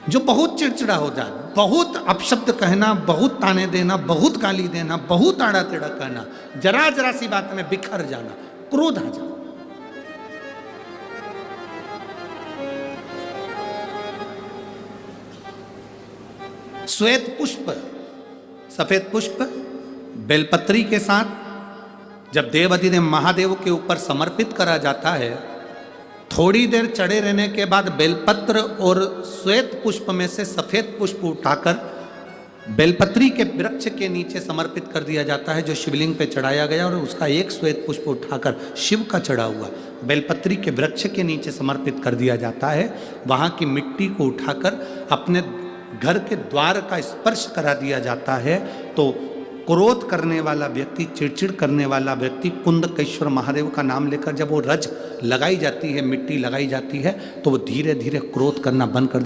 जो बहुत चिड़चिड़ा हो जाए, बहुत अपशब्द कहना, बहुत ताने देना, बहुत गाली देना, बहुत आड़ा टेढ़ा कहना, जरा जरा सी बात में बिखर जाना, क्रोध आ जाए। श्वेत पुष्प, सफेद पुष्प बेलपत्री के साथ जब देवाधिदेव महादेव के ऊपर समर्पित करा जाता है, थोड़ी देर चढ़े रहने के बाद बेलपत्र और श्वेत पुष्प में से सफेद पुष्प उठाकर बेलपत्री के वृक्ष के नीचे समर्पित कर दिया जाता है, जो शिवलिंग पे चढ़ाया गया, और उसका एक श्वेत पुष्प उठाकर शिव का चढ़ा हुआ बेलपत्री के वृक्ष के नीचे समर्पित कर दिया जाता है। वहाँ की मिट्टी को उठाकर अपने घर के द्वार का स्पर्श करा दिया जाता है, तो क्रोध करने वाला व्यक्ति, चिड़चिड़ करने वाला व्यक्ति कुंदकेश्वर महादेव का नाम लेकर जब वो रज लगाई जाती है, मिट्टी लगाई जाती है, तो वो धीरे धीरे क्रोध करना बंद कर देता है।